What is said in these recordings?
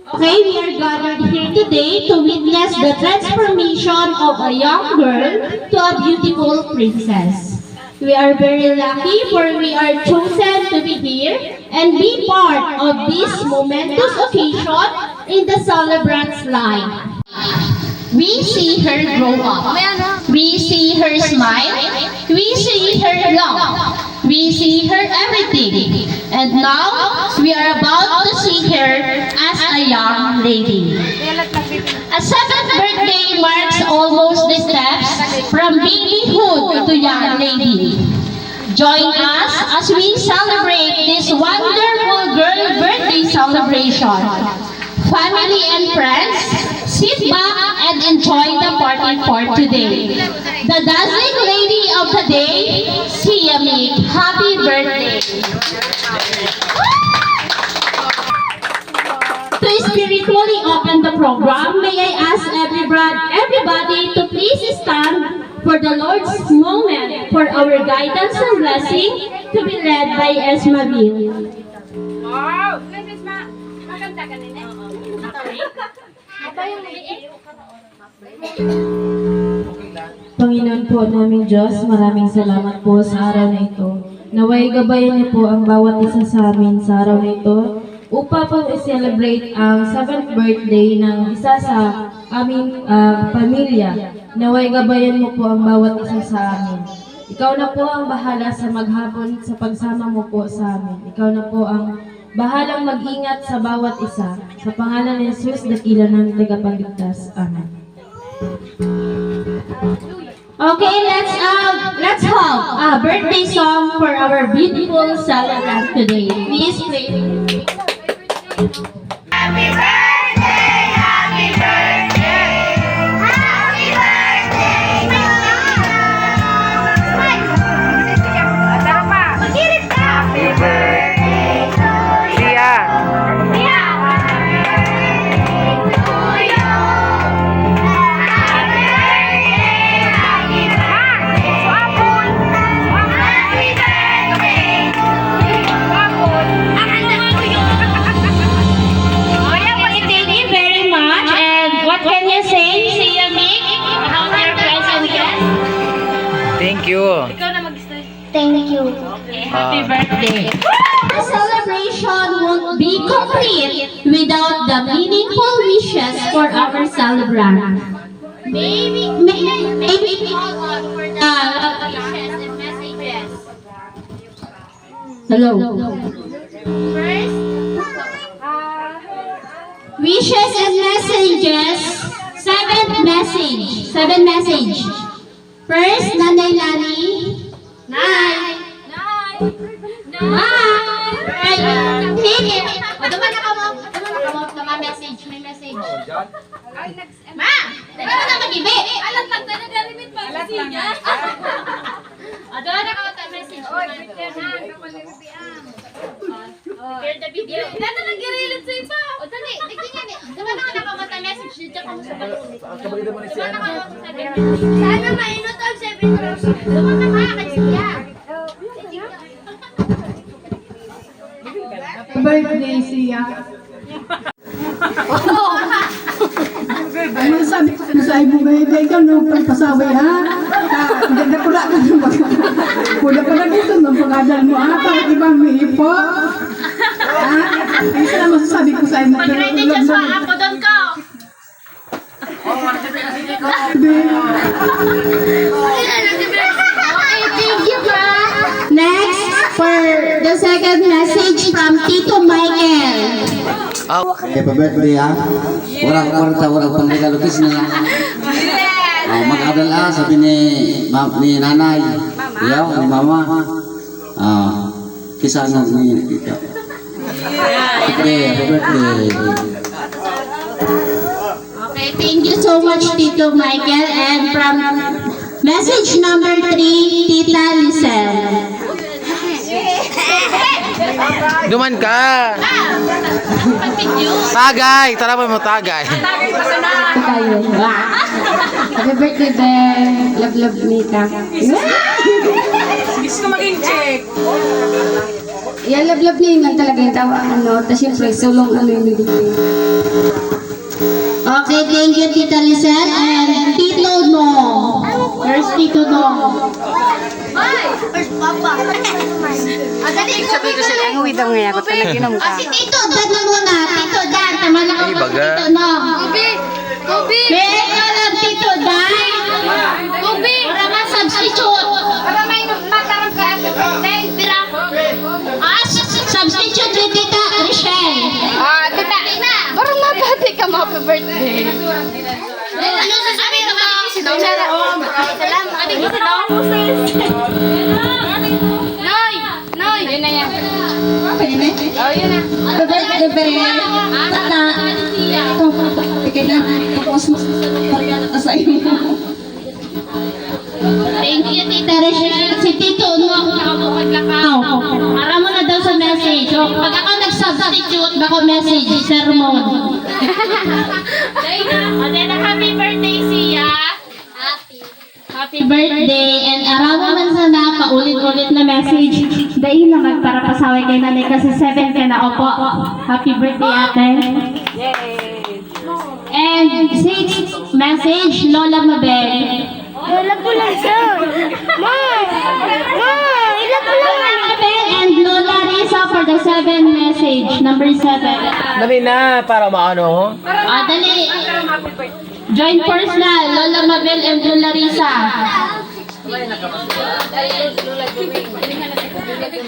Okay, we are gathered here today to witness the transformation of a young girl to a beautiful princess. We are very lucky for we are chosen to be here and be part of this momentous occasion in the celebrant's life. We see her grow up. We see her smile. We see her love. We see her everything. And now, we are about to see her as a young lady. A 7th birthday marks almost the steps from babyhood to young lady. Join us as we celebrate this wonderful girl birthday celebration. Family and friends, sit back and enjoy the party for today. The dazzling lady of the day, Siamik. Happy birthday! To spiritually open the program, may I ask everybody to please stand for the Lord's moment for our guidance and blessing to be led by Esmaville. Wow! Esma, maganda ka nila. Panginoon po naming Diyos, maraming salamat po sa araw na ito. Naway gabayan niyo po ang bawat isa sa amin sa araw na ito upang po i-celebrate ang 7th birthday ng isa sa aming pamilya. Naway gabayan mo po ang bawat isa sa amin. Ikaw na po ang bahala sa maghapon sa pagsama mo po sa amin. Ikaw na po ang bahalang mag-ingat sa bawat isa. Sa pangalan ni Jesus, dakila ng tagapagligtas. Amen. Okay, let's have a birthday song for our beautiful celebrant today. Please play. Happy birthday! Happy birthday! Happy birthday! Tara pa! Magilit ka! Happy birthday to you! Sia! Sia! Happy birthday to you! Happy birthday! Happy birthday! Swapon! Happy birthday to you! Swapon! Ang handa ko yun! Thank you very much. And what can you say, Siamik, about your present guest? Thank you. Thank you. Okay, happy birthday. The celebration won't be complete without the meaningful wishes for our celebrant. Maybe call on for the wishes and messages. Hello. First, wishes and messages. 7 message. First, Nanay Lani. Nay. Nay. Sige. O, duman na ka mo. Message. May message. Ma! Dali ka na mag-ibi. Alat lang. Dali na limit pa. Alat lang. O, duman na ka mo. Message. Oy, Victor na. Hear the video. Dito nag-i-relate sa iba. O, dali. Dito nga. Duman na ka nakamata message. Dito ka mo sa balon. Duman na ka mo sa balon. Sana mainot ang 7,000. Duman na ka. Kasiya. Birthday siya. Ano sabi ko sa ibo ba? Ikaw nung pagpasaway ha? Ganda ko lang ng pula pala dito ng pag-adal mo ha? Para ibang may ipo. Ha? Isa na masasabi ko sa imo. Mag-ready dyan sa ako doon ko. Okay, thank you, ma. Next, for the second message from Tito Michael. Happy birthday ha. Walang kwarta, walang pangregalukis na lang. Mag-adal sabi ni nanay. Yaw, ni mama. Kisa nga ni ikaw. Happy birthday. Okay, thank you so much, Tito Michael. And from message number 3, Tita Lisel. Duman ka. Tagay. Tara mo tagay. Tayo. Happy birthday, Ben. Love, Mika. Gusto ko maging check. Yan, love niya lang talaga yung tawa. Tapos yung sulong yung nilipin. thank you, Tita Lisel and Tito Nong. Where's Tito Nong? Sabi ko sila, ang uwi daw ngayon ako talaga inom ka. Si Tito Dan na muna. Tito Dan, tama na ako baga. Tito Nong. Kobe! Kaya lang Tito Dan. Kobe! Para ma-substitute. Para may matarang ka. Pira. Substitute with Tita Rochelle. Tita. Parang mabati ka mo. Happy birthday. Ano sasabi mo? Salamat. Ating isi daw. Noy! Yun na yan. Oh, yun na. Thank you, Tita Rochelle. Si Tito Nong nakapaglakaw. Para mo na daw sa message. O, pag ako nag-substitute, bako message, sermon. Dayna, happy birthday siya. Happy birthday and araw man sana paulit-ulit na message. Dahil naman para pasaway kay nanay kasi 7 ka na. Opo. Happy birthday ate. And 6th message, Lola Mabel. Lola ko lang siya. Ma! Ilan ko lang. Lola Mabel and Lola Risa for the 7 message, number 7. Dali na, para maano. Dali. Join force na, Lola Mabel and Lola Risa.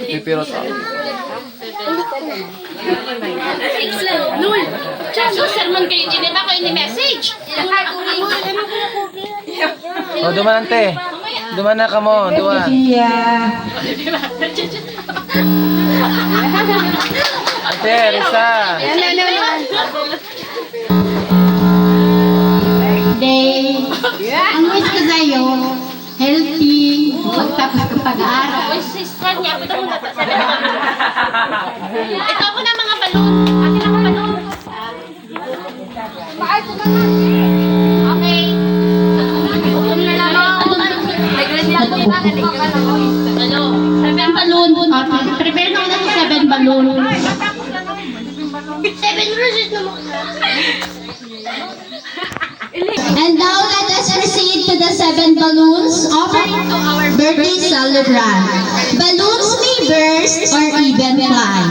Pipirot ako. Nul! So, sermon kayo, hindi ba ko ini-message? O, duman ante. Duman na ka mo, duman. Ante, Risa. Day. Ang wish ko sa'yo, healthy, magtapos ka pag-aaral. Sister niya, ito mo na. Ito ako na mga balon. Akin ako balon. Bakit ko naman? Okay. Utom na lang ako. Ano? 7 balloon. Prepare na sa 7 balloon. 7 roses na mo. And now let us proceed to the 7 balloons offering to our birthday celebrant. Balloons may burst or even fly.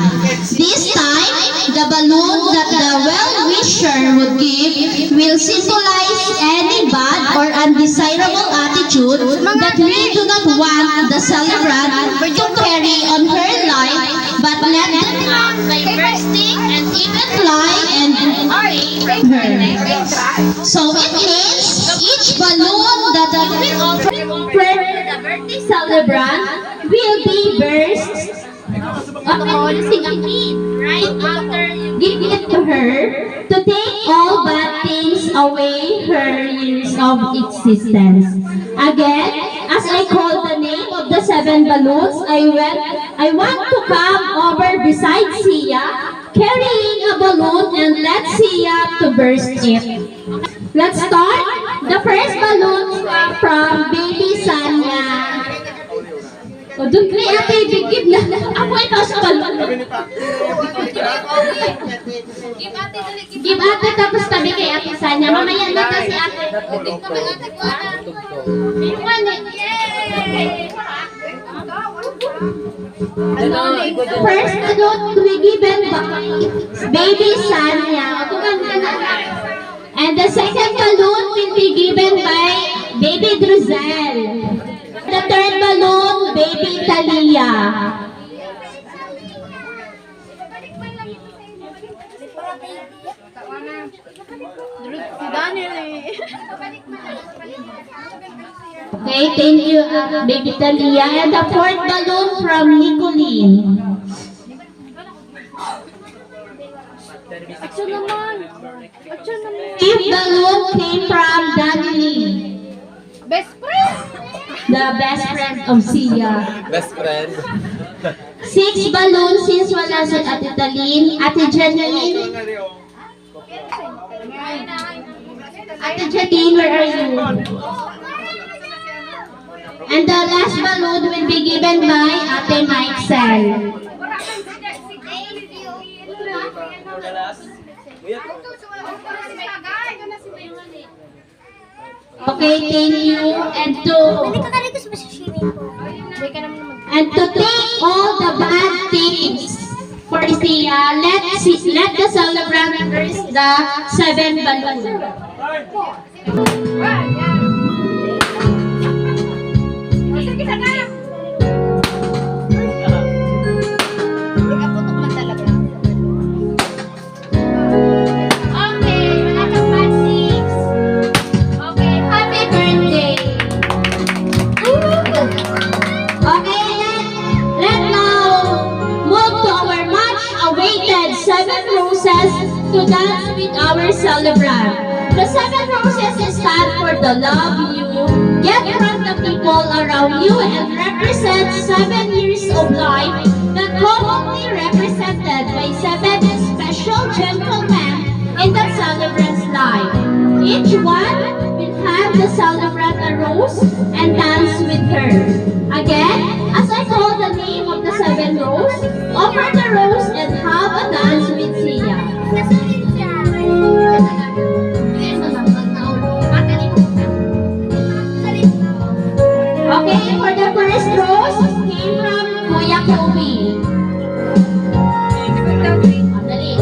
This time, the balloon that the well-wisher would give will symbolize any bad or undesirable attitude that we do not want the celebrant to carry on her life, but let them out by bursting and even fly and her. So it means each balloon that you will offer the birthday celebrant will be burst sing a kid right after you give it to her to take all bad things away her years of existence. Again, as I call the name of the 7 balloons, I want to come over beside Sia, carrying a balloon, and let Sia to burst it. Let's start. The first balloon from Baby Sanya. O, doon kay ate, bigib na. Ako ito sa balon. Give ate, tapos tabi kay ate Sanya. Mamaya na to si ate. Iwan eh. First balloon to be given by Baby Sanya. And the second balloon will be given by Baby Druzel. The third balloon, Baby Talia. Okay, thank you, Baby Talia. And the fourth balloon from Nicolene. Fifth balloon came from Danny. Best friend. The best friend of Sia. Best friend. 6 balloons since wala si Ate Talin. Ate Janine. Ate Janine, where are you? And the last balloon will be given by Ate Mixel. Okay, thank you. And to take all the bad things for Sia, let the celebrant burst the 7 balloons. Sige, sana. Okay, wala kang bad things. Okay, happy birthday. Okay, let now move to our much awaited 7 roses to dance with our celebrant. The 7 roses stand for the love you get from the people around you and represent 7 years of life that commonly represented by 7 special gentlemen in the celebrant's life. Each one will hand the celebrant a rose and dance with her. Again, as I call the name of the 7 roses, offer the rose and have a dance with Sia. Okay, for the first rose, came from Kuya Kobe. Dali.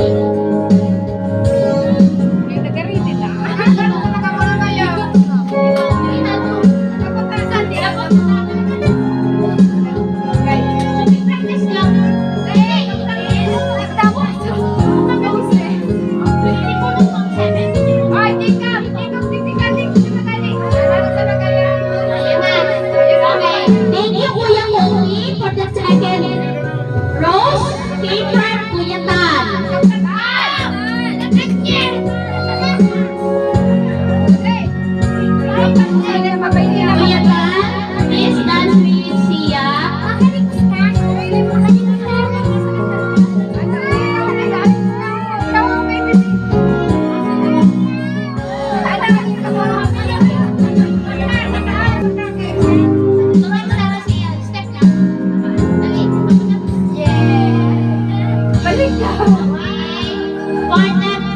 Thank you, Kuya Kobe, for the second rose. Came from Kuya Tan. Kuya Tan, please dance with Sia.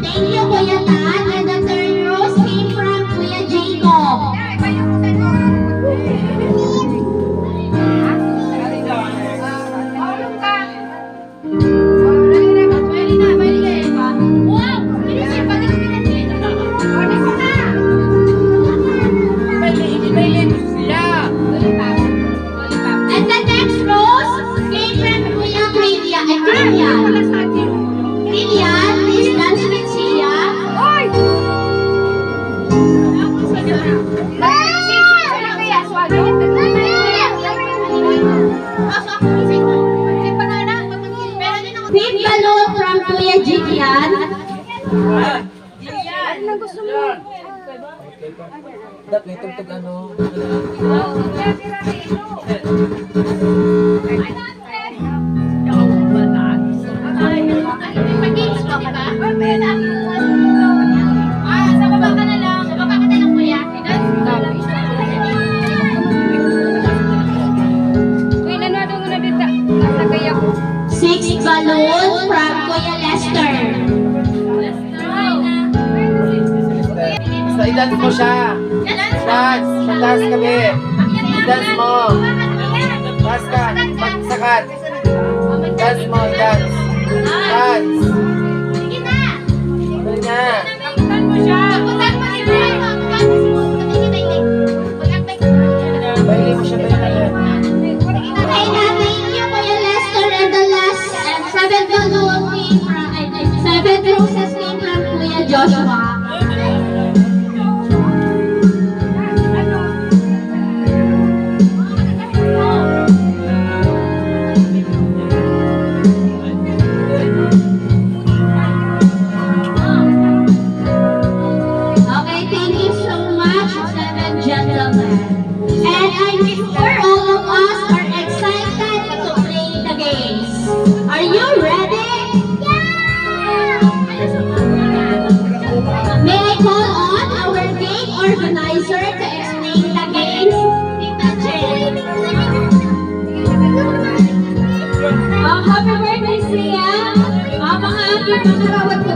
Thank you, Kuya Tan. And the third rose came from Kuya Jacob. And the next rose came from Kuya Kilian. Kilian, please dance with Sia. Fifth balloon from Kuya Jikian. Dap, may tugtog ano. Sa baba ka na lang. Sa baba ka na lang, kuya. Uy, nanado mo na dito. Nagay ako. Sixth balloon from Kuya Lester. Basta i-dance mo siya. Dance. Dance kami. I-dance mo. Dance ka. Magsakat. Dance mo. I-dance. Dance. Sige na. Dali na. Takutan mo siya. Takutan mo si Kuya. Takutan mo si Kuya. Baili mo siya. Baili mo. Okay na, thank you, Kuya Lester. And the last, and 7 balloon came from, 7 roses came from Kuya Joshua. Okay, thank you so much, 7 gentlemen. And I'm sure all of us are excited to play the games. Are you ready? May I call on our game organizer to explain the games? Tita Jen. Happy birthday, Sia! Mga aking mga rawat ko